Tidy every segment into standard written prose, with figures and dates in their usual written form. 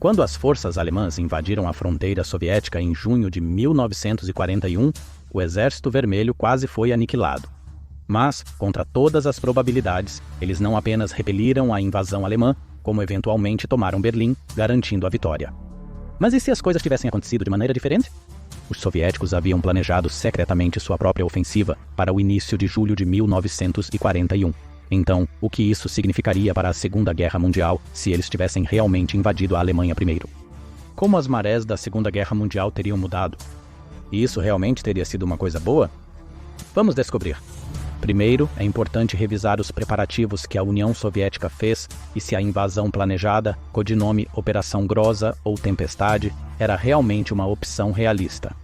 Quando as forças alemãs invadiram a fronteira soviética em junho de 1941, o Exército Vermelho quase foi aniquilado. Mas, contra todas as probabilidades, eles não apenas repeliram a invasão alemã, como eventualmente tomaram Berlim, garantindo a vitória. Mas e se as coisas tivessem acontecido de maneira diferente? Os soviéticos haviam planejado secretamente sua própria ofensiva para o início de julho de 1941. Então, o que isso significaria para a Segunda Guerra Mundial se eles tivessem realmente invadido a Alemanha primeiro? Como as marés da Segunda Guerra Mundial teriam mudado? E isso realmente teria sido uma coisa boa? Vamos descobrir. Primeiro, é importante revisar os preparativos que a União Soviética fez e se a invasão planejada, codinome Operação Groza ou Tempestade, era realmente uma opção realista.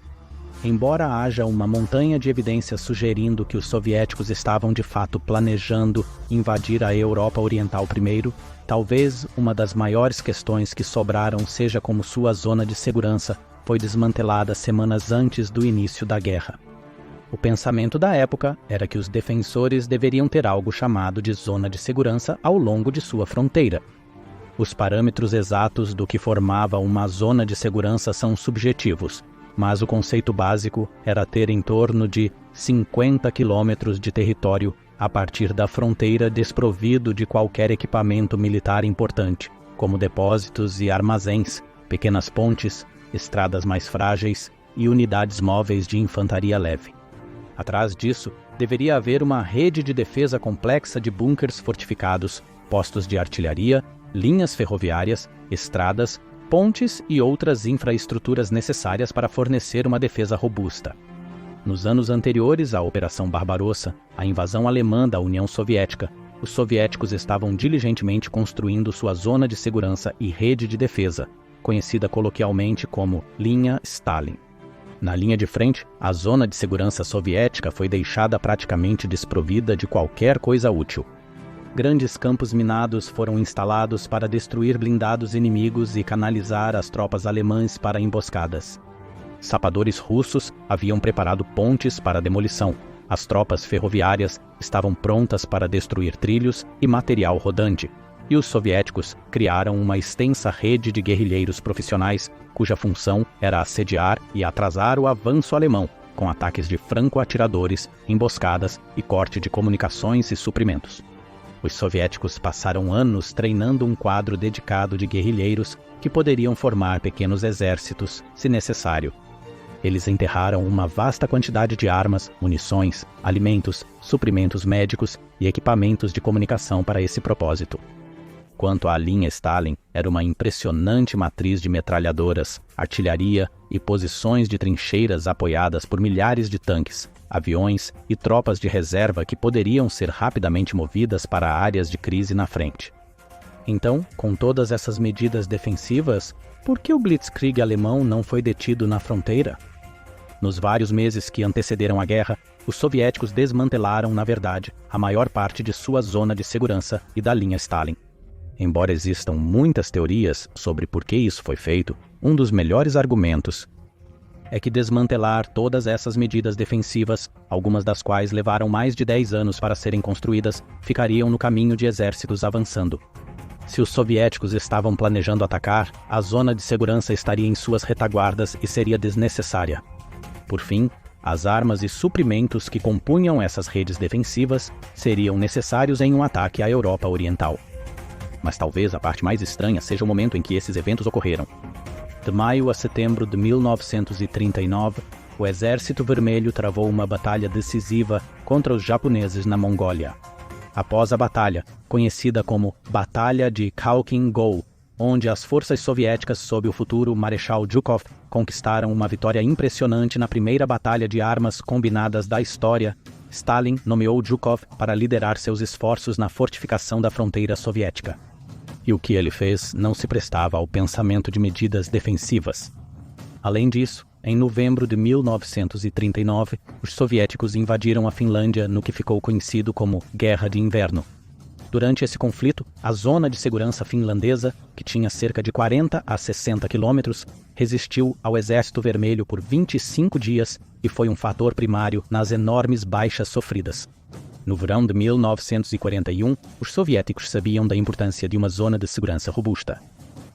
Embora haja uma montanha de evidências sugerindo que os soviéticos estavam de fato planejando invadir a Europa Oriental primeiro, talvez uma das maiores questões que sobraram seja como sua zona de segurança foi desmantelada semanas antes do início da guerra. O pensamento da época era que os defensores deveriam ter algo chamado de zona de segurança ao longo de sua fronteira. Os parâmetros exatos do que formava uma zona de segurança são subjetivos, mas o conceito básico era ter em torno de 50 quilômetros de território a partir da fronteira desprovido de qualquer equipamento militar importante, como depósitos e armazéns, pequenas pontes, estradas mais frágeis e unidades móveis de infantaria leve. Atrás disso, deveria haver uma rede de defesa complexa de bunkers fortificados, postos de artilharia, linhas ferroviárias, estradas, pontes e outras infraestruturas necessárias para fornecer uma defesa robusta. Nos anos anteriores à Operação Barbarossa, a invasão alemã da União Soviética, os soviéticos estavam diligentemente construindo sua zona de segurança e rede de defesa, conhecida coloquialmente como Linha Stalin. Na linha de frente, a zona de segurança soviética foi deixada praticamente desprovida de qualquer coisa útil. Grandes campos minados foram instalados para destruir blindados inimigos e canalizar as tropas alemãs para emboscadas. Sapadores russos haviam preparado pontes para demolição. As tropas ferroviárias estavam prontas para destruir trilhos e material rodante. E os soviéticos criaram uma extensa rede de guerrilheiros profissionais, cuja função era assediar e atrasar o avanço alemão, com ataques de franco-atiradores, emboscadas e corte de comunicações e suprimentos. Os soviéticos passaram anos treinando um quadro dedicado de guerrilheiros que poderiam formar pequenos exércitos, se necessário. Eles enterraram uma vasta quantidade de armas, munições, alimentos, suprimentos médicos e equipamentos de comunicação para esse propósito. Quanto à linha Stalin, era uma impressionante matriz de metralhadoras, artilharia e posições de trincheiras apoiadas por milhares de tanques, aviões e tropas de reserva que poderiam ser rapidamente movidas para áreas de crise na frente. Então, com todas essas medidas defensivas, por que o Blitzkrieg alemão não foi detido na fronteira? Nos vários meses que antecederam a guerra, os soviéticos desmantelaram, na verdade, a maior parte de sua zona de segurança e da linha Stalin. Embora existam muitas teorias sobre por que isso foi feito, um dos melhores argumentos é que desmantelar todas essas medidas defensivas, algumas das quais levaram mais de 10 anos para serem construídas, ficariam no caminho de exércitos avançando. Se os soviéticos estavam planejando atacar, a zona de segurança estaria em suas retaguardas e seria desnecessária. Por fim, as armas e suprimentos que compunham essas redes defensivas seriam necessários em um ataque à Europa Oriental. Mas talvez a parte mais estranha seja o momento em que esses eventos ocorreram. De maio a setembro de 1939, o Exército Vermelho travou uma batalha decisiva contra os japoneses na Mongólia. Após a batalha, conhecida como Batalha de Khalkhin Gol, onde as forças soviéticas sob o futuro Marechal Zhukov conquistaram uma vitória impressionante na primeira batalha de armas combinadas da história, Stalin nomeou Zhukov para liderar seus esforços na fortificação da fronteira soviética. E o que ele fez não se prestava ao pensamento de medidas defensivas. Além disso, em novembro de 1939, os soviéticos invadiram a Finlândia no que ficou conhecido como Guerra de Inverno. Durante esse conflito, a zona de segurança finlandesa, que tinha cerca de 40 a 60 quilômetros, resistiu ao Exército Vermelho por 25 dias e foi um fator primário nas enormes baixas sofridas. No verão de 1941, os soviéticos sabiam da importância de uma zona de segurança robusta.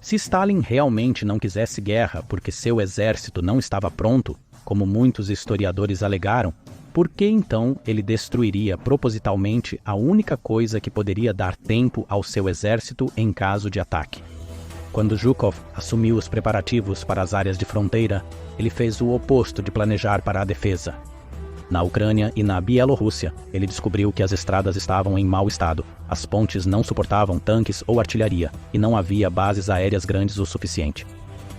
Se Stalin realmente não quisesse guerra porque seu exército não estava pronto, como muitos historiadores alegaram, por que então ele destruiria propositalmente a única coisa que poderia dar tempo ao seu exército em caso de ataque? Quando Zhukov assumiu os preparativos para as áreas de fronteira, ele fez o oposto de planejar para a defesa. Na Ucrânia e na Bielorrússia, ele descobriu que as estradas estavam em mau estado, as pontes não suportavam tanques ou artilharia, e não havia bases aéreas grandes o suficiente.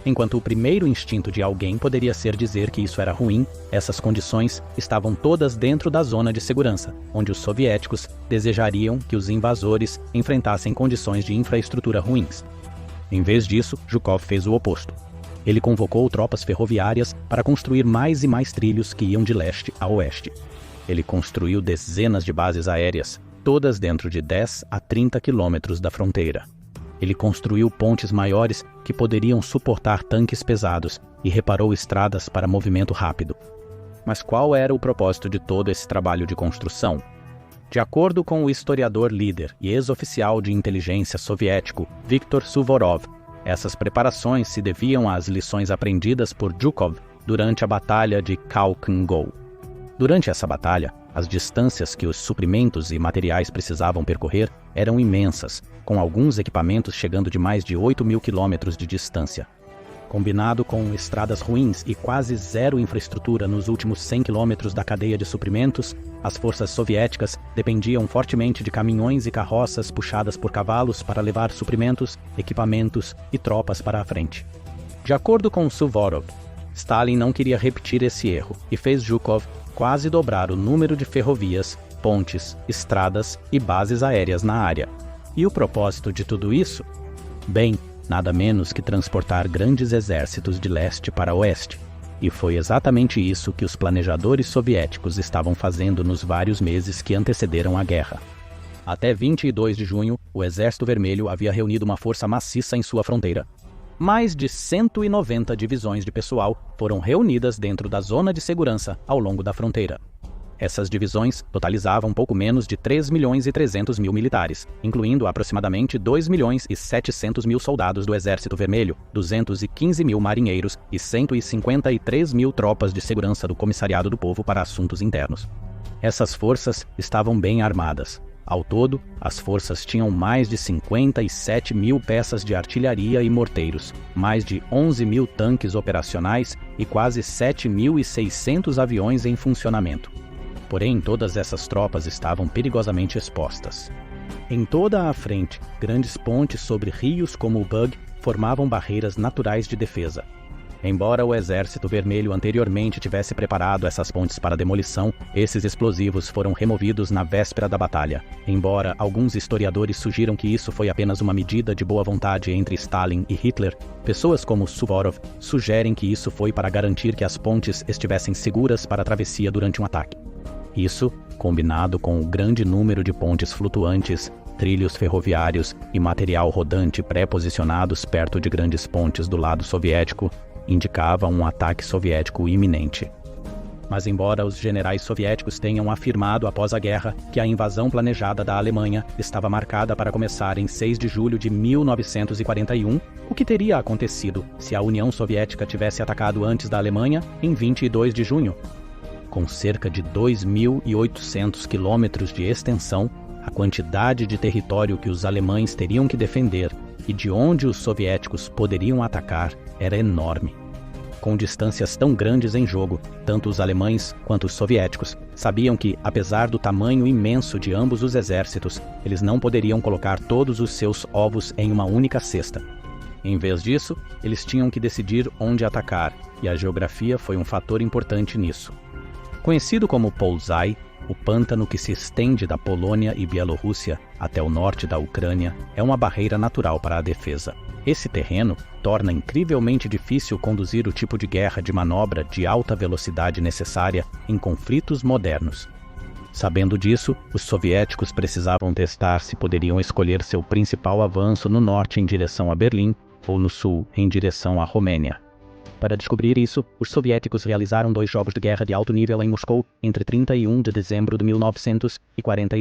Enquanto o primeiro instinto de alguém poderia ser dizer que isso era ruim, essas condições estavam todas dentro da zona de segurança, onde os soviéticos desejariam que os invasores enfrentassem condições de infraestrutura ruins. Em vez disso, Zhukov fez o oposto. Ele convocou tropas ferroviárias para construir mais e mais trilhos que iam de leste a oeste. Ele construiu dezenas de bases aéreas, todas dentro de 10 a 30 quilômetros da fronteira. Ele construiu pontes maiores que poderiam suportar tanques pesados e reparou estradas para movimento rápido. Mas qual era o propósito de todo esse trabalho de construção? De acordo com o historiador líder e ex-oficial de inteligência soviético Viktor Suvorov, essas preparações se deviam às lições aprendidas por Zhukov durante a Batalha de Khalkhin-Gol. Durante essa batalha, as distâncias que os suprimentos e materiais precisavam percorrer eram imensas, com alguns equipamentos chegando de mais de 8.000 quilômetros de distância. Combinado com estradas ruins e quase zero infraestrutura nos últimos 100 quilômetros da cadeia de suprimentos, as forças soviéticas dependiam fortemente de caminhões e carroças puxadas por cavalos para levar suprimentos, equipamentos e tropas para a frente. De acordo com Suvorov, Stalin não queria repetir esse erro e fez Zhukov quase dobrar o número de ferrovias, pontes, estradas e bases aéreas na área. E o propósito de tudo isso? Bem, nada menos que transportar grandes exércitos de leste para oeste. E foi exatamente isso que os planejadores soviéticos estavam fazendo nos vários meses que antecederam a guerra. Até 22 de junho, o Exército Vermelho havia reunido uma força maciça em sua fronteira. Mais de 190 divisões de pessoal foram reunidas dentro da zona de segurança ao longo da fronteira. Essas divisões totalizavam pouco menos de 3.300.000 militares, incluindo aproximadamente 2.700.000 soldados do Exército Vermelho, 215.000 marinheiros e 153.000 tropas de segurança do Comissariado do Povo para Assuntos Internos. Essas forças estavam bem armadas. Ao todo, as forças tinham mais de 57.000 peças de artilharia e morteiros, mais de 11.000 tanques operacionais e quase 7.600 aviões em funcionamento. Porém, todas essas tropas estavam perigosamente expostas. Em toda a frente, grandes pontes sobre rios como o Bug formavam barreiras naturais de defesa. Embora o Exército Vermelho anteriormente tivesse preparado essas pontes para demolição, esses explosivos foram removidos na véspera da batalha. Embora alguns historiadores sugiram que isso foi apenas uma medida de boa vontade entre Stalin e Hitler, pessoas como Suvorov sugerem que isso foi para garantir que as pontes estivessem seguras para a travessia durante um ataque. Isso, combinado com o grande número de pontes flutuantes, trilhos ferroviários e material rodante pré-posicionados perto de grandes pontes do lado soviético, indicava um ataque soviético iminente. Mas embora os generais soviéticos tenham afirmado após a guerra que a invasão planejada da Alemanha estava marcada para começar em 6 de julho de 1941, o que teria acontecido se a União Soviética tivesse atacado antes da Alemanha em 22 de junho? Com cerca de 2.800 quilômetros de extensão, a quantidade de território que os alemães teriam que defender e de onde os soviéticos poderiam atacar era enorme. Com distâncias tão grandes em jogo, tanto os alemães quanto os soviéticos sabiam que, apesar do tamanho imenso de ambos os exércitos, eles não poderiam colocar todos os seus ovos em uma única cesta. Em vez disso, eles tinham que decidir onde atacar, e a geografia foi um fator importante nisso. Conhecido como Polzai, o pântano que se estende da Polônia e Bielorrússia até o norte da Ucrânia é uma barreira natural para a defesa. Esse terreno torna incrivelmente difícil conduzir o tipo de guerra de manobra de alta velocidade necessária em conflitos modernos. Sabendo disso, os soviéticos precisavam testar se poderiam escolher seu principal avanço no norte em direção a Berlim ou no sul em direção à Romênia. Para descobrir isso, os soviéticos realizaram 2 jogos de guerra de alto nível em Moscou entre 31 de dezembro de 1940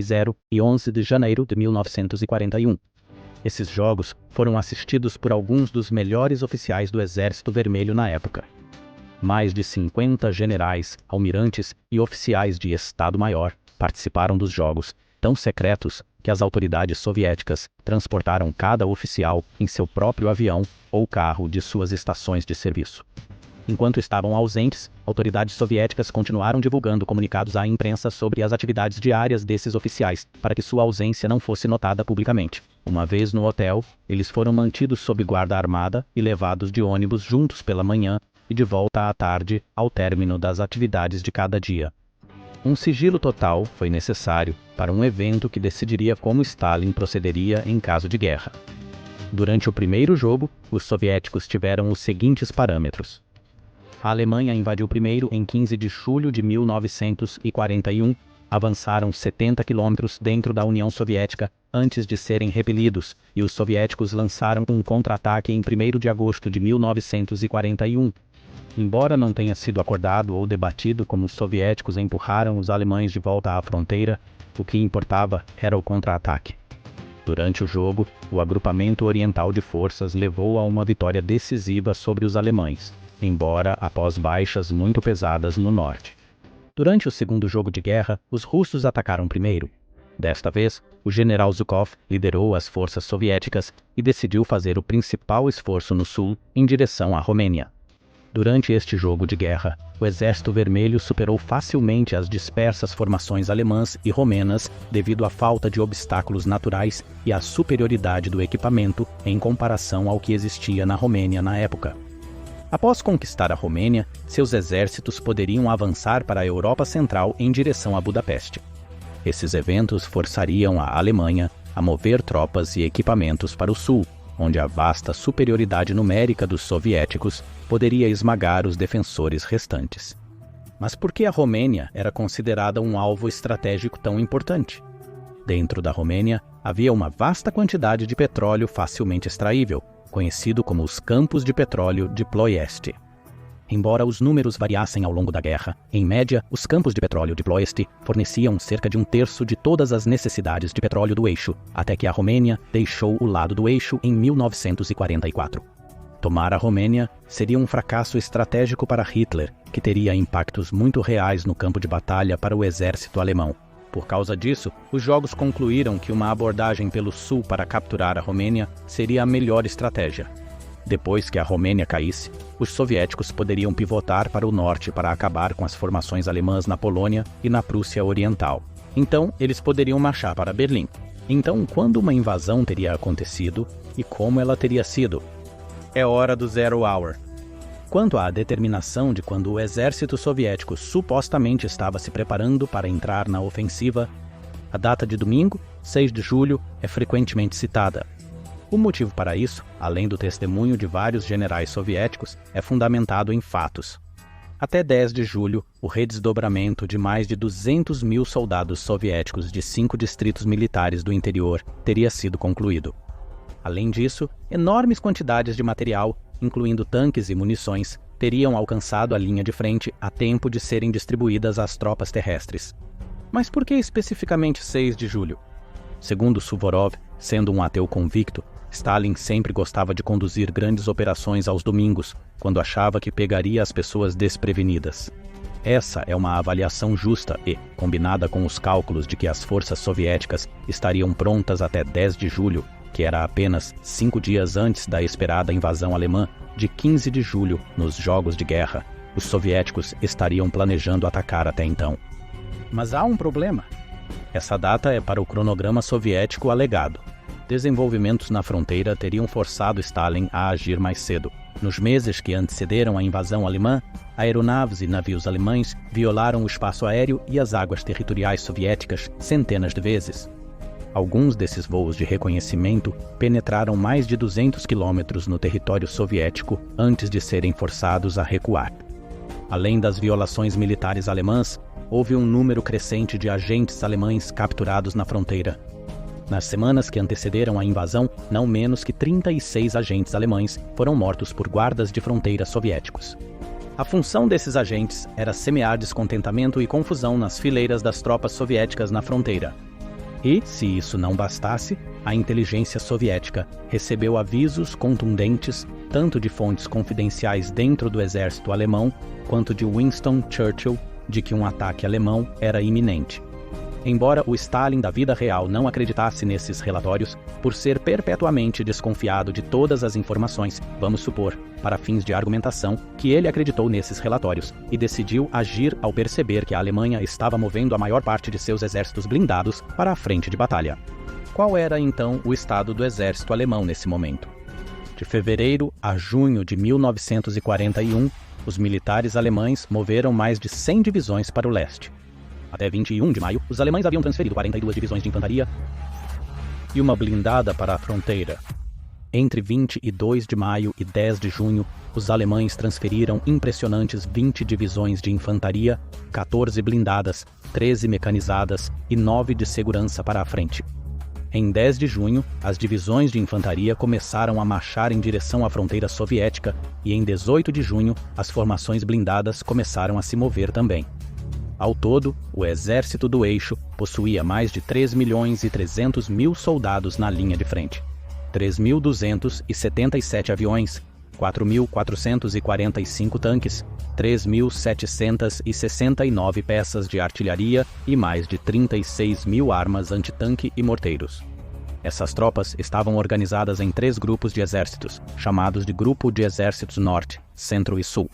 e 11 de janeiro de 1941. Esses jogos foram assistidos por alguns dos melhores oficiais do Exército Vermelho na época. Mais de 50 generais, almirantes e oficiais de Estado-Maior participaram dos jogos, tão secretos que as autoridades soviéticas transportaram cada oficial em seu próprio avião ou carro de suas estações de serviço. Enquanto estavam ausentes, autoridades soviéticas continuaram divulgando comunicados à imprensa sobre as atividades diárias desses oficiais, para que sua ausência não fosse notada publicamente. Uma vez no hotel, eles foram mantidos sob guarda armada e levados de ônibus juntos pela manhã e de volta à tarde, ao término das atividades de cada dia. Um sigilo total foi necessário para um evento que decidiria como Stalin procederia em caso de guerra. Durante o primeiro jogo, os soviéticos tiveram os seguintes parâmetros. A Alemanha invadiu primeiro em 15 de julho de 1941, avançaram 70 quilômetros dentro da União Soviética antes de serem repelidos, e os soviéticos lançaram um contra-ataque em 1º de agosto de 1941. Embora não tenha sido acordado ou debatido como os soviéticos empurraram os alemães de volta à fronteira, o que importava era o contra-ataque. Durante o jogo, o agrupamento oriental de forças levou a uma vitória decisiva sobre os alemães, embora após baixas muito pesadas no norte. Durante o segundo jogo de guerra, os russos atacaram primeiro. Desta vez, o general Zhukov liderou as forças soviéticas e decidiu fazer o principal esforço no sul, em direção à Romênia. Durante este jogo de guerra, o Exército Vermelho superou facilmente as dispersas formações alemãs e romenas devido à falta de obstáculos naturais e à superioridade do equipamento em comparação ao que existia na Romênia na época. Após conquistar a Romênia, seus exércitos poderiam avançar para a Europa Central em direção a Budapeste. Esses eventos forçariam a Alemanha a mover tropas e equipamentos para o sul, onde a vasta superioridade numérica dos soviéticos poderia esmagar os defensores restantes. Mas por que a Romênia era considerada um alvo estratégico tão importante? Dentro da Romênia, havia uma vasta quantidade de petróleo facilmente extraível, conhecido como os campos de petróleo de Ploiesti. Embora os números variassem ao longo da guerra, em média, os campos de petróleo de Ploiesti forneciam cerca de 1/3 de todas as necessidades de petróleo do eixo, até que a Romênia deixou o lado do eixo em 1944. Tomar a Romênia seria um fracasso estratégico para Hitler, que teria impactos muito reais no campo de batalha para o exército alemão. Por causa disso, os jogos concluíram que uma abordagem pelo sul para capturar a Romênia seria a melhor estratégia. Depois que a Romênia caísse, os soviéticos poderiam pivotar para o norte para acabar com as formações alemãs na Polônia e na Prússia Oriental. Então, eles poderiam marchar para Berlim. Então, quando uma invasão teria acontecido e como ela teria sido? É hora do Zero Hour. Quanto à determinação de quando o exército soviético supostamente estava se preparando para entrar na ofensiva, a data de domingo, 6 de julho, é frequentemente citada. O motivo para isso, além do testemunho de vários generais soviéticos, é fundamentado em fatos. Até 10 de julho, o redesdobramento de mais de 200 mil soldados soviéticos de 5 distritos militares do interior teria sido concluído. Além disso, enormes quantidades de material, incluindo tanques e munições, teriam alcançado a linha de frente a tempo de serem distribuídas às tropas terrestres. Mas por que especificamente 6 de julho? Segundo Suvorov, sendo um ateu convicto, Stalin sempre gostava de conduzir grandes operações aos domingos, quando achava que pegaria as pessoas desprevenidas. Essa é uma avaliação justa e, combinada com os cálculos de que as forças soviéticas estariam prontas até 10 de julho, que era apenas 5 dias antes da esperada invasão alemã de 15 de julho nos Jogos de Guerra, os soviéticos estariam planejando atacar até então. Mas há um problema. Essa data é para o cronograma soviético alegado. Desenvolvimentos na fronteira teriam forçado Stalin a agir mais cedo. Nos meses que antecederam a invasão alemã, aeronaves e navios alemães violaram o espaço aéreo e as águas territoriais soviéticas centenas de vezes. Alguns desses voos de reconhecimento penetraram mais de 200 quilômetros no território soviético antes de serem forçados a recuar. Além das violações militares alemãs, houve um número crescente de agentes alemães capturados na fronteira. Nas semanas que antecederam a invasão, não menos que 36 agentes alemães foram mortos por guardas de fronteira soviéticos. A função desses agentes era semear descontentamento e confusão nas fileiras das tropas soviéticas na fronteira. E, se isso não bastasse, a inteligência soviética recebeu avisos contundentes tanto de fontes confidenciais dentro do exército alemão quanto de Winston Churchill de que um ataque alemão era iminente. Embora o Stalin da vida real não acreditasse nesses relatórios, por ser perpetuamente desconfiado de todas as informações, vamos supor, para fins de argumentação, que ele acreditou nesses relatórios e decidiu agir ao perceber que a Alemanha estava movendo a maior parte de seus exércitos blindados para a frente de batalha. Qual era então o estado do exército alemão nesse momento? De fevereiro a junho de 1941, os militares alemães moveram mais de 100 divisões para o leste. Até 21 de maio, os alemães haviam transferido 42 divisões de infantaria e uma blindada para a fronteira. Entre 22 de maio e 10 de junho, os alemães transferiram impressionantes 20 divisões de infantaria, 14 blindadas, 13 mecanizadas e 9 de segurança para a frente. Em 10 de junho, as divisões de infantaria começaram a marchar em direção à fronteira soviética e em 18 de junho, as formações blindadas começaram a se mover também. Ao todo, o Exército do Eixo possuía mais de 3.300.000 soldados na linha de frente, 3.277 aviões, 4.445 tanques, 3.769 peças de artilharia e mais de 36.000 armas antitanque e morteiros. Essas tropas estavam organizadas em 3 grupos de exércitos, chamados de Grupo de Exércitos Norte, Centro e Sul.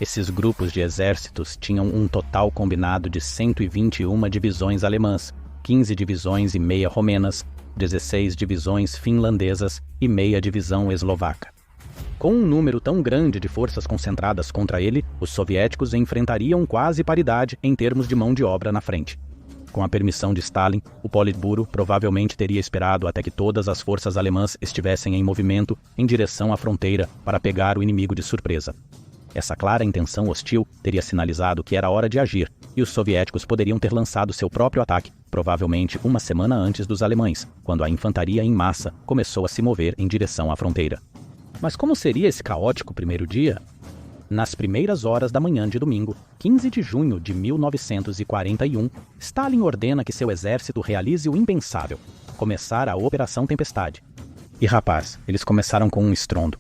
Esses grupos de exércitos tinham um total combinado de 121 divisões alemãs, 15 divisões e meia romenas, 16 divisões finlandesas e meia divisão eslovaca. Com um número tão grande de forças concentradas contra ele, os soviéticos enfrentariam quase paridade em termos de mão de obra na frente. Com a permissão de Stalin, o Politburo provavelmente teria esperado até que todas as forças alemãs estivessem em movimento em direção à fronteira para pegar o inimigo de surpresa. Essa clara intenção hostil teria sinalizado que era hora de agir, e os soviéticos poderiam ter lançado seu próprio ataque, provavelmente uma semana antes dos alemães, quando a infantaria em massa começou a se mover em direção à fronteira. Mas como seria esse caótico primeiro dia? Nas primeiras horas da manhã de domingo, 15 de junho de 1941, Stalin ordena que seu exército realize o impensável, começar a Operação Tempestade. E rapaz, eles começaram com um estrondo.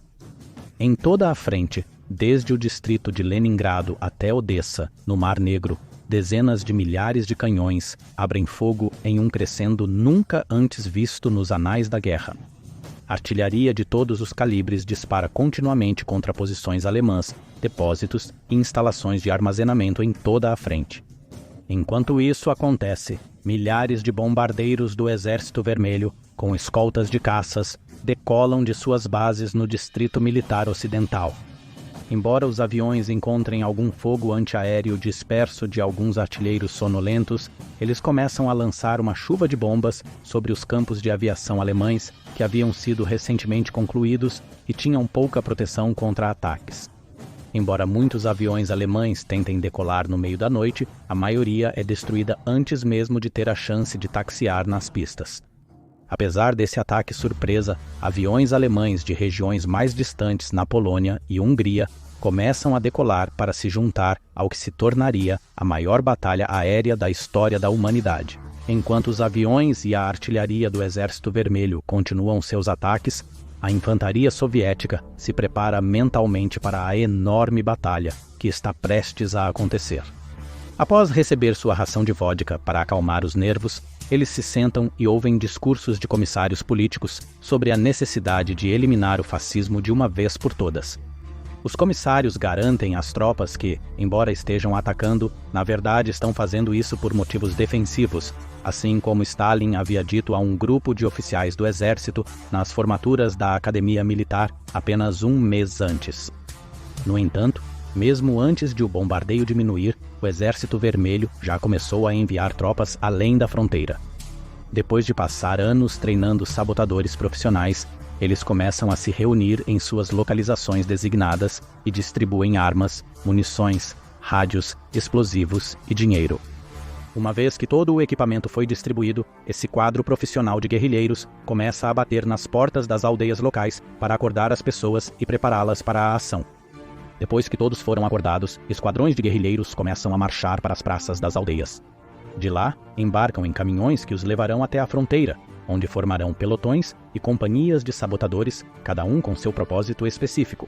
Em toda a frente, desde o distrito de Leningrado até Odessa, no Mar Negro, dezenas de milhares de canhões abrem fogo em um crescendo nunca antes visto nos anais da guerra. Artilharia de todos os calibres dispara continuamente contra posições alemãs, depósitos e instalações de armazenamento em toda a frente. Enquanto isso acontece, milhares de bombardeiros do Exército Vermelho, com escoltas de caças, decolam de suas bases no Distrito Militar Ocidental. Embora os aviões encontrem algum fogo antiaéreo disperso de alguns artilheiros sonolentos, eles começam a lançar uma chuva de bombas sobre os campos de aviação alemães que haviam sido recentemente concluídos e tinham pouca proteção contra ataques. Embora muitos aviões alemães tentem decolar no meio da noite, a maioria é destruída antes mesmo de ter a chance de taxiar nas pistas. Apesar desse ataque surpresa, aviões alemães de regiões mais distantes na Polônia e Hungria começam a decolar para se juntar ao que se tornaria a maior batalha aérea da história da humanidade. Enquanto os aviões e a artilharia do Exército Vermelho continuam seus ataques, a infantaria soviética se prepara mentalmente para a enorme batalha que está prestes a acontecer. Após receber sua ração de vodka para acalmar os nervos, eles se sentam e ouvem discursos de comissários políticos sobre a necessidade de eliminar o fascismo de uma vez por todas. Os comissários garantem às tropas que, embora estejam atacando, na verdade estão fazendo isso por motivos defensivos, assim como Stalin havia dito a um grupo de oficiais do exército nas formaturas da Academia Militar apenas um mês antes. No entanto, mesmo antes de o bombardeio diminuir, o Exército Vermelho já começou a enviar tropas além da fronteira. Depois de passar anos treinando sabotadores profissionais, eles começam a se reunir em suas localizações designadas e distribuem armas, munições, rádios, explosivos e dinheiro. Uma vez que todo o equipamento foi distribuído, esse quadro profissional de guerrilheiros começa a bater nas portas das aldeias locais para acordar as pessoas e prepará-las para a ação. Depois que todos foram acordados, esquadrões de guerrilheiros começam a marchar para as praças das aldeias. De lá, embarcam em caminhões que os levarão até a fronteira, onde formarão pelotões e companhias de sabotadores, cada um com seu propósito específico.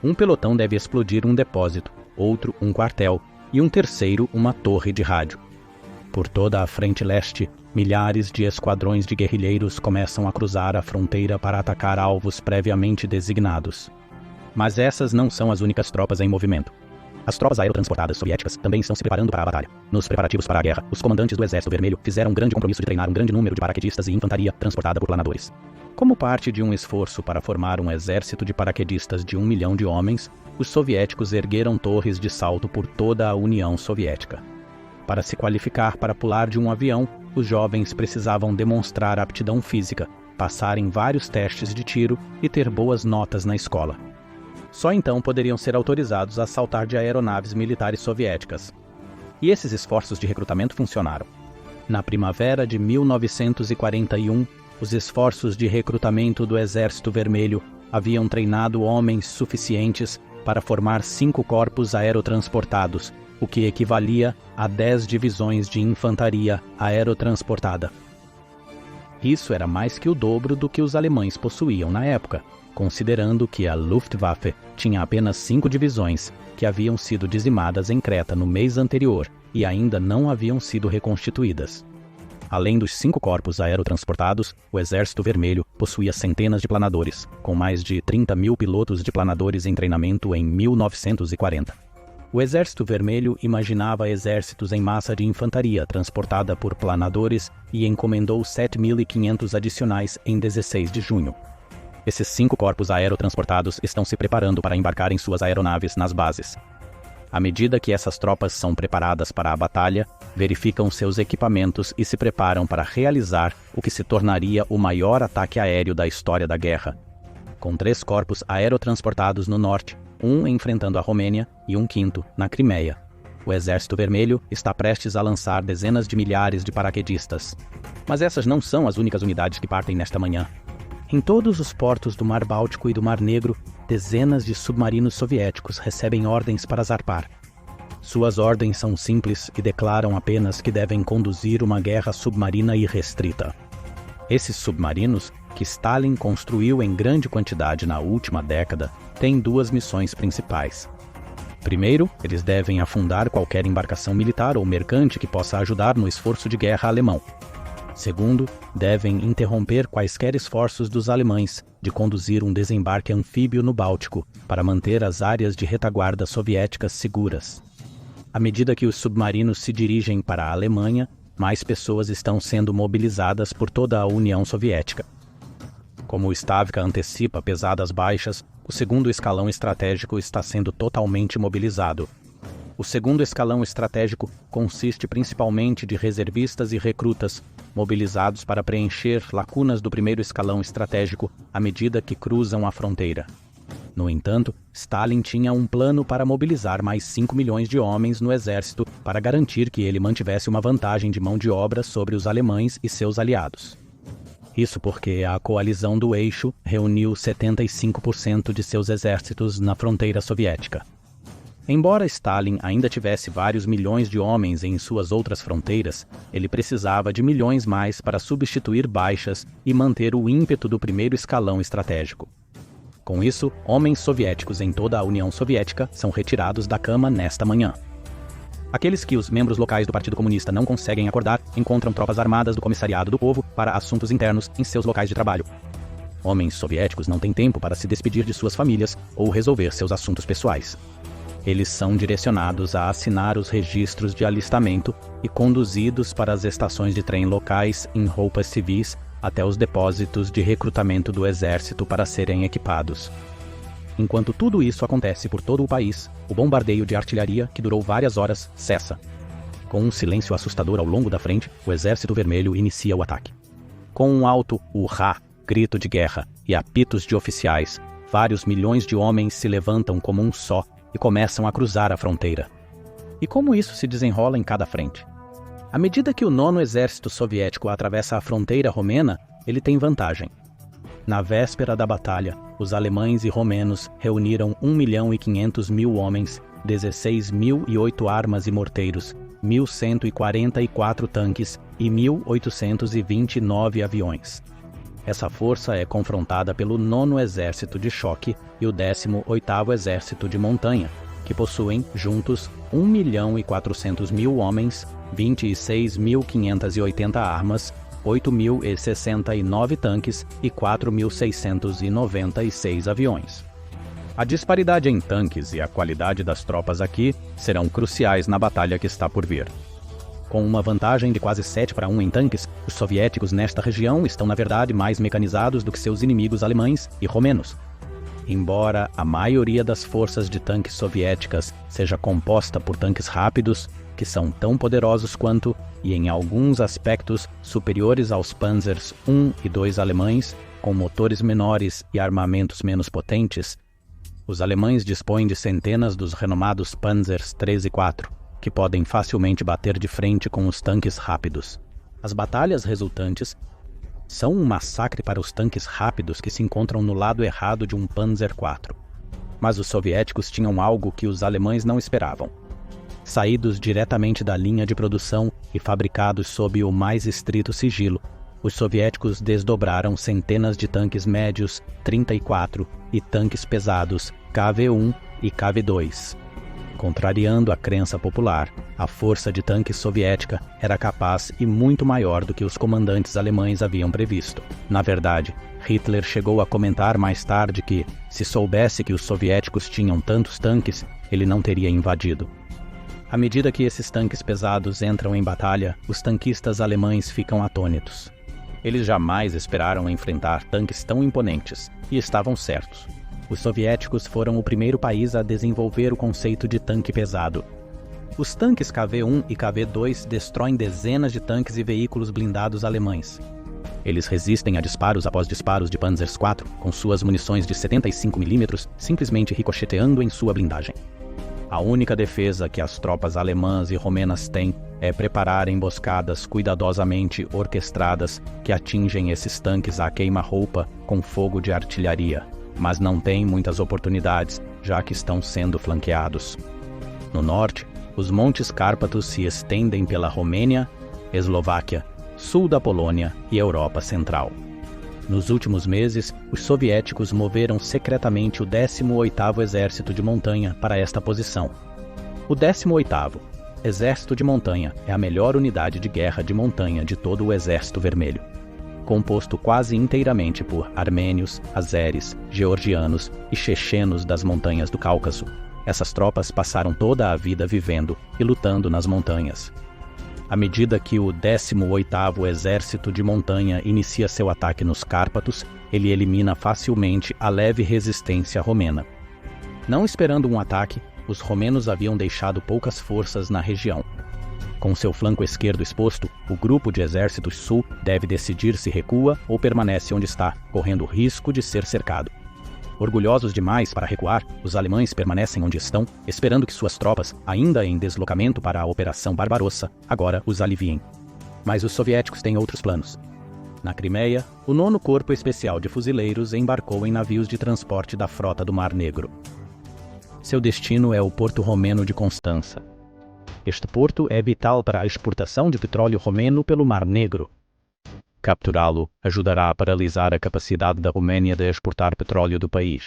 Um pelotão deve explodir um depósito, outro um quartel e um terceiro uma torre de rádio. Por toda a frente leste, milhares de esquadrões de guerrilheiros começam a cruzar a fronteira para atacar alvos previamente designados. Mas essas não são as únicas tropas em movimento. As tropas aerotransportadas soviéticas também estão se preparando para a batalha. Nos preparativos para a guerra, os comandantes do Exército Vermelho fizeram um grande compromisso de treinar um grande número de paraquedistas e infantaria transportada por planadores. Como parte de um esforço para formar um exército de paraquedistas de 1 milhão de homens, os soviéticos ergueram torres de salto por toda a União Soviética. Para se qualificar para pular de um avião, os jovens precisavam demonstrar aptidão física, passar em vários testes de tiro e ter boas notas na escola. Só então poderiam ser autorizados a saltar de aeronaves militares soviéticas. E esses esforços de recrutamento funcionaram. Na primavera de 1941, os esforços de recrutamento do Exército Vermelho haviam treinado homens suficientes para formar 5 corpos aerotransportados, o que equivalia a 10 divisões de infantaria aerotransportada. Isso era mais que o dobro do que os alemães possuíam na época, considerando que a Luftwaffe tinha apenas 5 divisões, que haviam sido dizimadas em Creta no mês anterior e ainda não haviam sido reconstituídas. Além dos 5 corpos aerotransportados, o Exército Vermelho possuía centenas de planadores, com mais de 30 mil pilotos de planadores em treinamento em 1940. O Exército Vermelho imaginava exércitos em massa de infantaria transportada por planadores e encomendou 7.500 adicionais em 16 de junho. Esses 5 corpos aerotransportados estão se preparando para embarcar em suas aeronaves nas bases. À medida que essas tropas são preparadas para a batalha, verificam seus equipamentos e se preparam para realizar o que se tornaria o maior ataque aéreo da história da guerra. Com 3 corpos aerotransportados no norte, um enfrentando a Romênia e um quinto na Crimeia. O Exército Vermelho está prestes a lançar dezenas de milhares de paraquedistas. Mas essas não são as únicas unidades que partem nesta manhã. Em todos os portos do Mar Báltico e do Mar Negro, dezenas de submarinos soviéticos recebem ordens para zarpar. Suas ordens são simples e declaram apenas que devem conduzir uma guerra submarina irrestrita. Esses submarinos, que Stalin construiu em grande quantidade na última década, têm 2 missões principais. Primeiro, eles devem afundar qualquer embarcação militar ou mercante que possa ajudar no esforço de guerra alemão. Segundo, devem interromper quaisquer esforços dos alemães de conduzir um desembarque anfíbio no Báltico para manter as áreas de retaguarda soviéticas seguras. À medida que os submarinos se dirigem para a Alemanha, mais pessoas estão sendo mobilizadas por toda a União Soviética. Como o Stavka antecipa pesadas baixas, o segundo escalão estratégico está sendo totalmente mobilizado. O segundo escalão estratégico consiste principalmente de reservistas e recrutas, mobilizados para preencher lacunas do primeiro escalão estratégico à medida que cruzam a fronteira. No entanto, Stalin tinha um plano para mobilizar mais 5 milhões de homens no exército para garantir que ele mantivesse uma vantagem de mão de obra sobre os alemães e seus aliados. Isso porque a coalizão do eixo reuniu 75% de seus exércitos na fronteira soviética. Embora Stalin ainda tivesse vários milhões de homens em suas outras fronteiras, ele precisava de milhões mais para substituir baixas e manter o ímpeto do primeiro escalão estratégico. Com isso, homens soviéticos em toda a União Soviética são retirados da cama nesta manhã. Aqueles que os membros locais do Partido Comunista não conseguem acordar encontram tropas armadas do Comissariado do Povo para assuntos internos em seus locais de trabalho. Homens soviéticos não têm tempo para se despedir de suas famílias ou resolver seus assuntos pessoais. Eles são direcionados a assinar os registros de alistamento e conduzidos para as estações de trem locais em roupas civis até os depósitos de recrutamento do exército para serem equipados. Enquanto tudo isso acontece por todo o país, o bombardeio de artilharia, que durou várias horas, cessa. Com um silêncio assustador ao longo da frente, o Exército Vermelho inicia o ataque. Com um alto "Urrá!", grito de guerra e apitos de oficiais, vários milhões de homens se levantam como um só e começam a cruzar a fronteira. E como isso se desenrola em cada frente? À medida que o 9º Exército Soviético atravessa a fronteira romena, ele tem vantagem. Na véspera da batalha, os alemães e romenos reuniram 1.500.000 homens, 16.008 armas e morteiros, 1.144 tanques e 1.829 aviões. Essa força é confrontada pelo 9º Exército de Choque e o 18º Exército de Montanha, que possuem, juntos, 1.400.000 homens, 26.580 armas, 8.069 tanques e 4.696 aviões. A disparidade em tanques e a qualidade das tropas aqui serão cruciais na batalha que está por vir. Com uma vantagem de quase 7-1 em tanques, os soviéticos nesta região estão na verdade mais mecanizados do que seus inimigos alemães e romenos. Embora a maioria das forças de tanques soviéticas seja composta por tanques rápidos, que são tão poderosos quanto, e em alguns aspectos superiores aos Panzers I e II alemães, com motores menores e armamentos menos potentes, os alemães dispõem de centenas dos renomados Panzers III e IV, que podem facilmente bater de frente com os tanques rápidos. As batalhas resultantes são um massacre para os tanques rápidos que se encontram no lado errado de um Panzer IV. Mas os soviéticos tinham algo que os alemães não esperavam. Saídos diretamente da linha de produção e fabricados sob o mais estrito sigilo, os soviéticos desdobraram centenas de tanques médios 34 e tanques pesados KV-1 e KV-2. Contrariando a crença popular, a força de tanques soviética era capaz e muito maior do que os comandantes alemães haviam previsto. Na verdade, Hitler chegou a comentar mais tarde que, se soubesse que os soviéticos tinham tantos tanques, ele não teria invadido. À medida que esses tanques pesados entram em batalha, os tanquistas alemães ficam atônitos. Eles jamais esperaram enfrentar tanques tão imponentes, e estavam certos. Os soviéticos foram o primeiro país a desenvolver o conceito de tanque pesado. Os tanques KV-1 e KV-2 destroem dezenas de tanques e veículos blindados alemães. Eles resistem a disparos após disparos de Panzers IV, com suas munições de 75 mm simplesmente ricocheteando em sua blindagem. A única defesa que as tropas alemãs e romenas têm é preparar emboscadas cuidadosamente orquestradas que atingem esses tanques à queima-roupa com fogo de artilharia, mas não têm muitas oportunidades, já que estão sendo flanqueados. No norte, os Montes Cárpatos se estendem pela Romênia, Eslováquia, sul da Polônia e Europa Central. Nos últimos meses, os soviéticos moveram secretamente o 18º Exército de Montanha para esta posição. O 18º Exército de Montanha é a melhor unidade de guerra de montanha de todo o Exército Vermelho. Composto quase inteiramente por armênios, azeres, georgianos e chechenos das montanhas do Cáucaso, essas tropas passaram toda a vida vivendo e lutando nas montanhas. À medida que o 18º Exército de Montanha inicia seu ataque nos Cárpatos, ele elimina facilmente a leve resistência romena. Não esperando um ataque, os romenos haviam deixado poucas forças na região. Com seu flanco esquerdo exposto, o grupo de exércitos sul deve decidir se recua ou permanece onde está, correndo o risco de ser cercado. Orgulhosos demais para recuar, os alemães permanecem onde estão, esperando que suas tropas, ainda em deslocamento para a Operação Barbarossa, agora os aliviem. Mas os soviéticos têm outros planos. Na Crimeia, o 9º Corpo Especial de Fuzileiros embarcou em navios de transporte da frota do Mar Negro. Seu destino é o porto romeno de Constança. Este porto é vital para a exportação de petróleo romeno pelo Mar Negro. Capturá-lo ajudará a paralisar a capacidade da Romênia de exportar petróleo do país.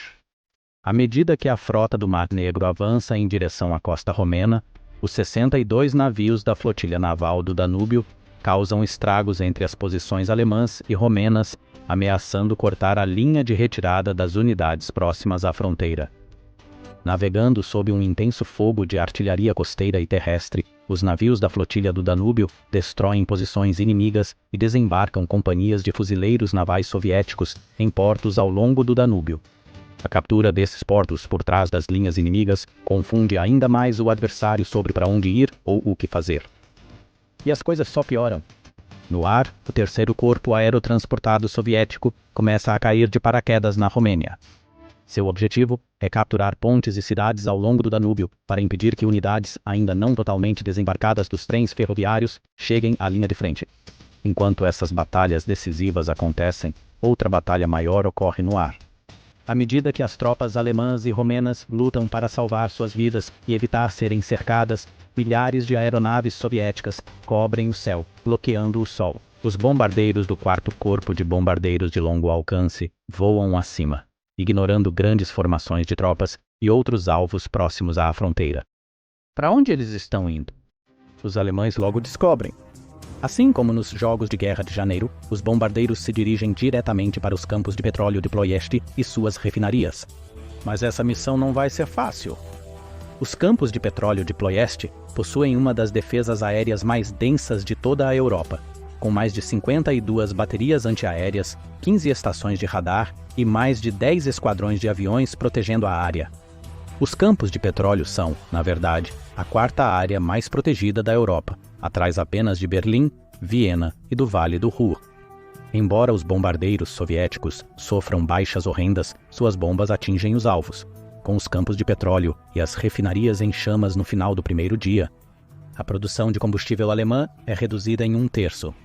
À medida que a frota do Mar Negro avança em direção à costa romena, os 62 navios da flotilha naval do Danúbio causam estragos entre as posições alemãs e romenas, ameaçando cortar a linha de retirada das unidades próximas à fronteira. Navegando sob um intenso fogo de artilharia costeira e terrestre, os navios da flotilha do Danúbio destroem posições inimigas e desembarcam companhias de fuzileiros navais soviéticos em portos ao longo do Danúbio. A captura desses portos por trás das linhas inimigas confunde ainda mais o adversário sobre para onde ir ou o que fazer. E as coisas só pioram. No ar, o 3º Corpo Aerotransportado Soviético começa a cair de paraquedas na Romênia. Seu objetivo é capturar pontes e cidades ao longo do Danúbio para impedir que unidades ainda não totalmente desembarcadas dos trens ferroviários cheguem à linha de frente. Enquanto essas batalhas decisivas acontecem, outra batalha maior ocorre no ar. À medida que as tropas alemãs e romenas lutam para salvar suas vidas e evitar serem cercadas, milhares de aeronaves soviéticas cobrem o céu, bloqueando o sol. Os bombardeiros do 4º Corpo de Bombardeiros de Longo Alcance voam acima, ignorando grandes formações de tropas e outros alvos próximos à fronteira. Para onde eles estão indo? Os alemães logo descobrem. Assim como nos Jogos de Guerra de Janeiro, os bombardeiros se dirigem diretamente para os campos de petróleo de Ploiesti e suas refinarias. Mas essa missão não vai ser fácil. Os campos de petróleo de Ploiesti possuem uma das defesas aéreas mais densas de toda a Europa, com mais de 52 baterias antiaéreas, 15 estações de radar e mais de 10 esquadrões de aviões protegendo a área. Os campos de petróleo são, na verdade, a 4ª área mais protegida da Europa, atrás apenas de Berlim, Viena e do Vale do Ruhr. Embora os bombardeiros soviéticos sofram baixas horrendas, suas bombas atingem os alvos, com os campos de petróleo e as refinarias em chamas no final do primeiro dia. A produção de combustível alemã é reduzida em 1/3.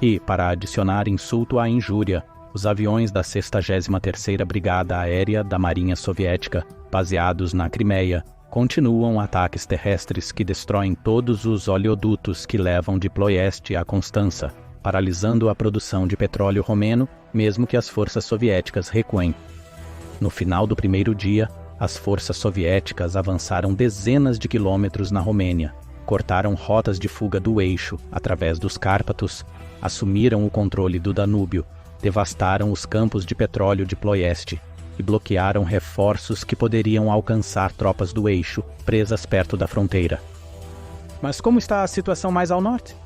E, para adicionar insulto à injúria, os aviões da 63ª Brigada Aérea da Marinha Soviética, baseados na Crimeia, continuam ataques terrestres que destroem todos os oleodutos que levam de Ploiesti a Constança, paralisando a produção de petróleo romeno, mesmo que as forças soviéticas recuem. No final do primeiro dia, as forças soviéticas avançaram dezenas de quilômetros na Romênia, cortaram rotas de fuga do eixo através dos Cárpatos, assumiram o controle do Danúbio, devastaram os campos de petróleo de Ploiesti e bloquearam reforços que poderiam alcançar tropas do eixo presas perto da fronteira. Mas como está a situação mais ao norte?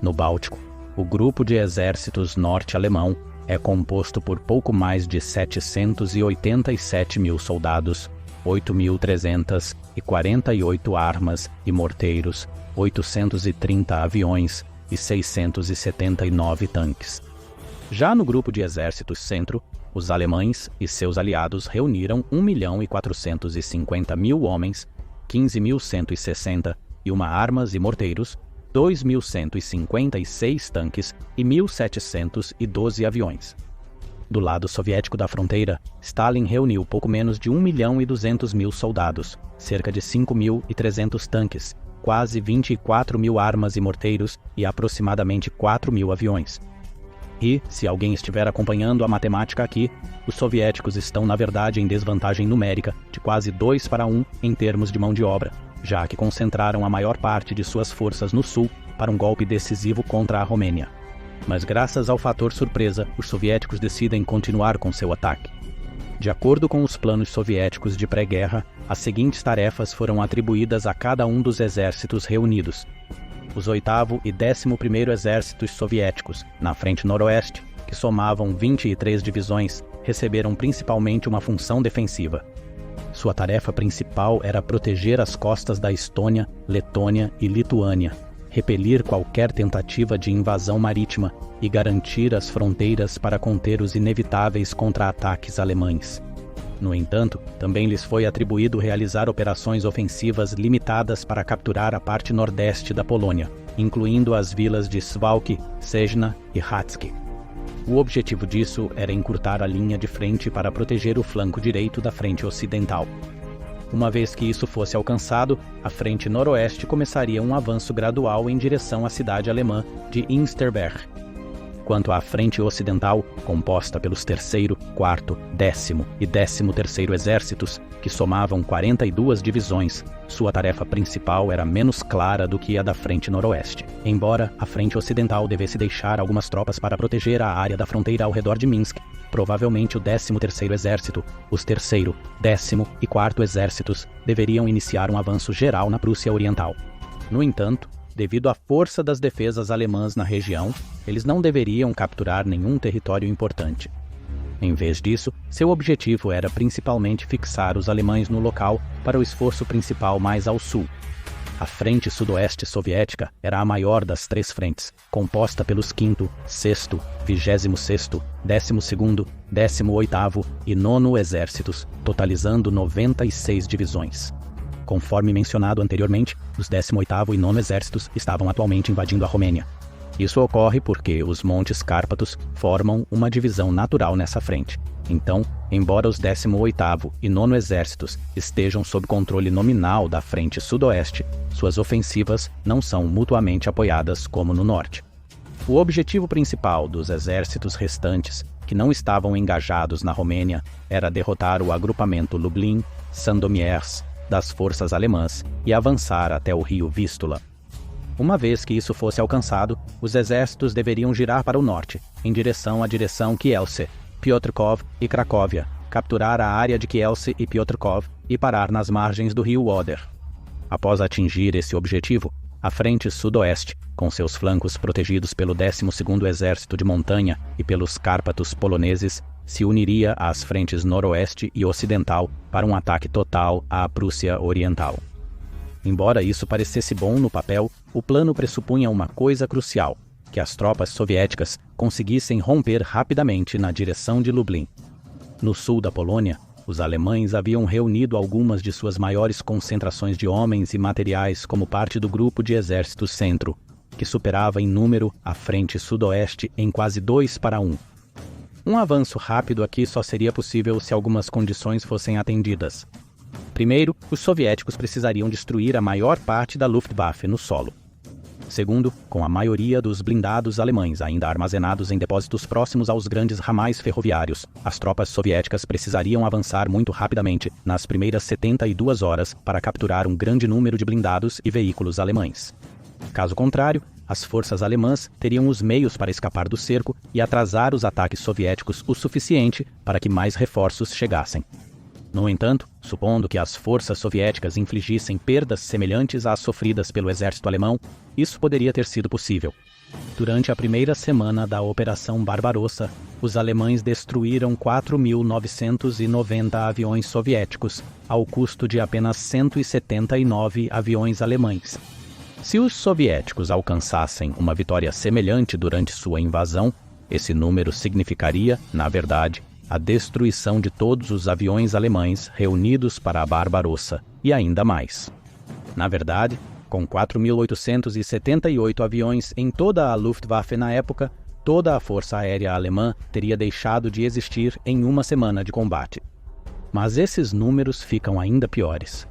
No Báltico, o grupo de exércitos norte-alemão é composto por pouco mais de 787 mil soldados, 8.348 armas e morteiros, 830 aviões e 679 tanques. Já no grupo de exércitos centro, os alemães e seus aliados reuniram 1.450.000 homens, 15.161 armas e morteiros, 2.156 tanques e 1.712 aviões. Do lado soviético da fronteira, Stalin reuniu pouco menos de 1.200.000 soldados, cerca de 5.300 tanques, quase 24.000 armas e morteiros e aproximadamente 4.000 aviões. E, se alguém estiver acompanhando a matemática aqui, os soviéticos estão na verdade em desvantagem numérica de quase 2-1 em termos de mão de obra, já que concentraram a maior parte de suas forças no sul para um golpe decisivo contra a Romênia. Mas graças ao fator surpresa, os soviéticos decidem continuar com seu ataque. De acordo com os planos soviéticos de pré-guerra, as seguintes tarefas foram atribuídas a cada um dos exércitos reunidos. Os 8º e 11º Exércitos Soviéticos, na frente noroeste, que somavam 23 divisões, receberam principalmente uma função defensiva. Sua tarefa principal era proteger as costas da Estônia, Letônia e Lituânia, repelir qualquer tentativa de invasão marítima e garantir as fronteiras para conter os inevitáveis contra-ataques alemães. No entanto, também lhes foi atribuído realizar operações ofensivas limitadas para capturar a parte nordeste da Polônia, incluindo as vilas de Suwałki, Sejna e Hatzki. O objetivo disso era encurtar a linha de frente para proteger o flanco direito da frente ocidental. Uma vez que isso fosse alcançado, a frente noroeste começaria um avanço gradual em direção à cidade alemã de Insterberg. Quanto à frente ocidental, composta pelos 3º, 4º, 10º e 13º Exércitos, que somavam 42 divisões, sua tarefa principal era menos clara do que a da frente noroeste. Embora a frente ocidental devesse deixar algumas tropas para proteger a área da fronteira ao redor de Minsk, provavelmente o 13º Exército, os 3º, 10º e 4º Exércitos deveriam iniciar um avanço geral na Prússia Oriental. No entanto, devido à força das defesas alemãs na região, eles não deveriam capturar nenhum território importante. Em vez disso, seu objetivo era principalmente fixar os alemães no local para o esforço principal mais ao sul. A frente sudoeste soviética era a maior das 3 frentes, composta pelos 5º, 6º, 26º, 12º, 18º e 9º Exércitos, totalizando 96 divisões. Conforme mencionado anteriormente, os 18º e 9º Exércitos estavam atualmente invadindo a Romênia. Isso ocorre porque os Montes Cárpatos formam uma divisão natural nessa frente. Então, embora os 18º e 9º Exércitos estejam sob controle nominal da frente sudoeste, suas ofensivas não são mutuamente apoiadas como no norte. O objetivo principal dos exércitos restantes, que não estavam engajados na Romênia, era derrotar o agrupamento Lublin-Sandomierz das forças alemãs e avançar até o rio Vístula. Uma vez que isso fosse alcançado, os exércitos deveriam girar para o norte, em direção Kielce, Piotrków e Cracóvia, capturar a área de Kielce e Piotrków e parar nas margens do rio Oder. Após atingir esse objetivo, a frente sudoeste, com seus flancos protegidos pelo 12º Exército de Montanha e pelos Cárpatos poloneses, se uniria às frentes noroeste e ocidental para um ataque total à Prússia Oriental. Embora isso parecesse bom no papel, o plano pressupunha uma coisa crucial: que as tropas soviéticas conseguissem romper rapidamente na direção de Lublin. No sul da Polônia, os alemães haviam reunido algumas de suas maiores concentrações de homens e materiais como parte do grupo de exércitos Centro, que superava em número a frente sudoeste em quase 2-1. Um avanço rápido aqui só seria possível se algumas condições fossem atendidas. Primeiro, os soviéticos precisariam destruir a maior parte da Luftwaffe no solo. Segundo, com a maioria dos blindados alemães ainda armazenados em depósitos próximos aos grandes ramais ferroviários, as tropas soviéticas precisariam avançar muito rapidamente nas primeiras 72 horas para capturar um grande número de blindados e veículos alemães. Caso contrário, as forças alemãs teriam os meios para escapar do cerco e atrasar os ataques soviéticos o suficiente para que mais reforços chegassem. No entanto, supondo que as forças soviéticas infligissem perdas semelhantes às sofridas pelo exército alemão, isso poderia ter sido possível. Durante a primeira semana da Operação Barbarossa, os alemães destruíram 4.990 aviões soviéticos, ao custo de apenas 179 aviões alemães. Se os soviéticos alcançassem uma vitória semelhante durante sua invasão, esse número significaria, na verdade, a destruição de todos os aviões alemães reunidos para a Barbarossa, e ainda mais. Na verdade, com 4.878 aviões em toda a Luftwaffe na época, toda a força aérea alemã teria deixado de existir em uma semana de combate. Mas esses números ficam ainda piores.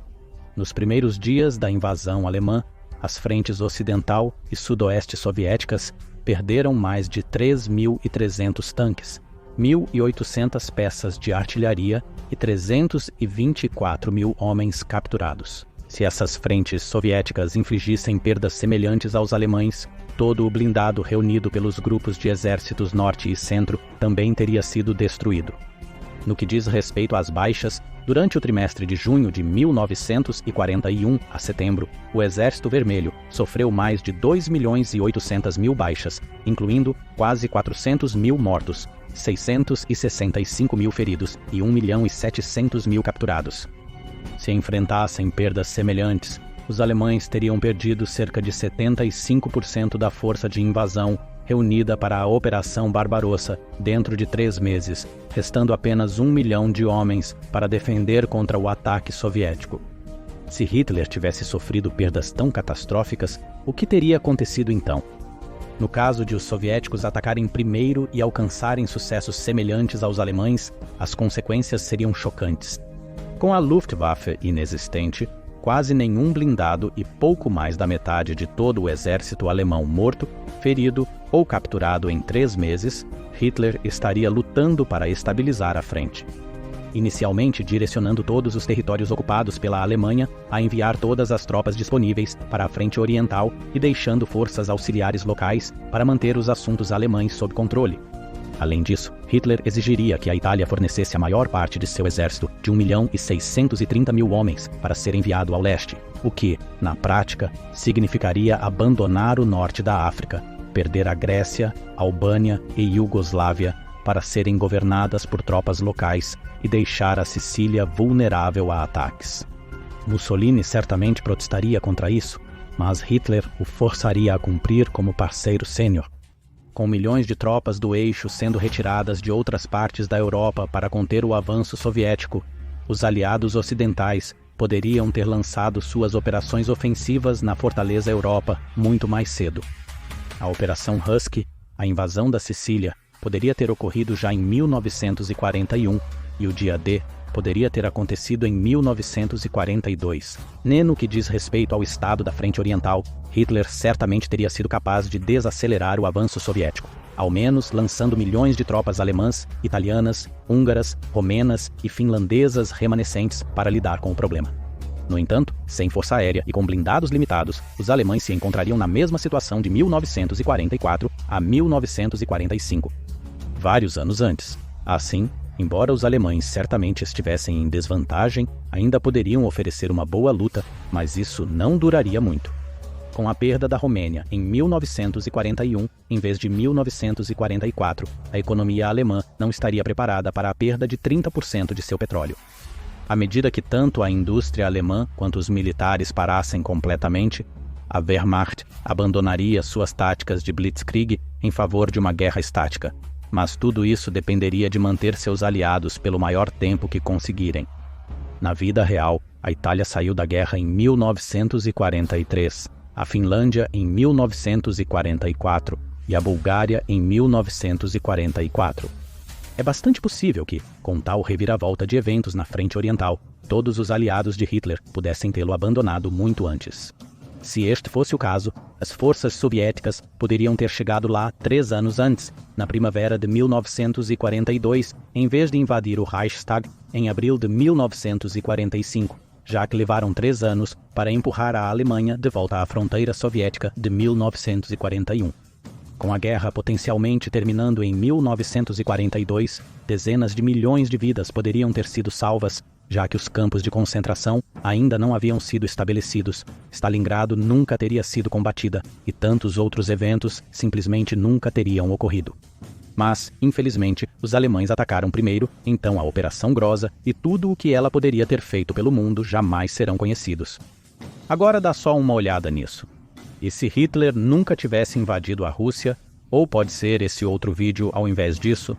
Nos primeiros dias da invasão alemã, as frentes ocidental e sudoeste soviéticas perderam mais de 3.300 tanques, 1.800 peças de artilharia e 324.000 homens capturados. Se essas frentes soviéticas infligissem perdas semelhantes aos alemães, todo o blindado reunido pelos grupos de exércitos norte e centro também teria sido destruído. No que diz respeito às baixas, durante o trimestre de junho de 1941 a setembro, o Exército Vermelho sofreu mais de 2.800.000 baixas, incluindo quase 400.000 mortos, 665.000 feridos e 1.700.000 capturados. Se enfrentassem perdas semelhantes, os alemães teriam perdido cerca de 75% da força de invasão reunida para a Operação Barbarossa dentro de 3 meses, restando apenas 1 milhão de homens para defender contra o ataque soviético. Se Hitler tivesse sofrido perdas tão catastróficas, o que teria acontecido então? No caso de os soviéticos atacarem primeiro e alcançarem sucessos semelhantes aos alemães, as consequências seriam chocantes. Com a Luftwaffe inexistente, quase nenhum blindado e pouco mais da metade de todo o exército alemão morto, ferido ou capturado em 3 meses, Hitler estaria lutando para estabilizar a frente. Inicialmente direcionando todos os territórios ocupados pela Alemanha a enviar todas as tropas disponíveis para a frente oriental e deixando forças auxiliares locais para manter os assuntos alemães sob controle. Além disso, Hitler exigiria que a Itália fornecesse a maior parte de seu exército de 1.630.000 homens para ser enviado ao leste, o que, na prática, significaria abandonar o norte da África, perder a Grécia, Albânia e Iugoslávia para serem governadas por tropas locais e deixar a Sicília vulnerável a ataques. Mussolini certamente protestaria contra isso, mas Hitler o forçaria a cumprir como parceiro sênior. Com milhões de tropas do eixo sendo retiradas de outras partes da Europa para conter o avanço soviético, os aliados ocidentais poderiam ter lançado suas operações ofensivas na Fortaleza Europa muito mais cedo. A Operação Husky, a invasão da Sicília, poderia ter ocorrido já em 1941 e o dia D poderia ter acontecido em 1942. No que diz respeito ao estado da Frente Oriental, Hitler certamente teria sido capaz de desacelerar o avanço soviético, ao menos lançando milhões de tropas alemãs, italianas, húngaras, romenas e finlandesas remanescentes para lidar com o problema. No entanto, sem força aérea e com blindados limitados, os alemães se encontrariam na mesma situação de 1944 a 1945, vários anos antes. Assim, embora os alemães certamente estivessem em desvantagem, ainda poderiam oferecer uma boa luta, mas isso não duraria muito. Com a perda da Romênia em 1941, em vez de 1944, a economia alemã não estaria preparada para a perda de 30% de seu petróleo. À medida que tanto a indústria alemã quanto os militares parassem completamente, a Wehrmacht abandonaria suas táticas de blitzkrieg em favor de uma guerra estática. Mas tudo isso dependeria de manter seus aliados pelo maior tempo que conseguirem. Na vida real, a Itália saiu da guerra em 1943, a Finlândia em 1944 e a Bulgária em 1944. É bastante possível que, com tal reviravolta de eventos na Frente Oriental, todos os aliados de Hitler pudessem tê-lo abandonado muito antes. Se este fosse o caso, as forças soviéticas poderiam ter chegado lá 3 anos antes, na primavera de 1942, em vez de invadir o Reichstag em abril de 1945, já que levaram 3 anos para empurrar a Alemanha de volta à fronteira soviética de 1941. Com a guerra potencialmente terminando em 1942, dezenas de milhões de vidas poderiam ter sido salvas, já que os campos de concentração ainda não haviam sido estabelecidos, Stalingrado nunca teria sido combatida e tantos outros eventos simplesmente nunca teriam ocorrido. Mas, infelizmente, os alemães atacaram primeiro, então a Operação Groza e tudo o que ela poderia ter feito pelo mundo jamais serão conhecidos. Agora dá só uma olhada nisso. E se Hitler nunca tivesse invadido a Rússia, ou pode ser esse outro vídeo ao invés disso,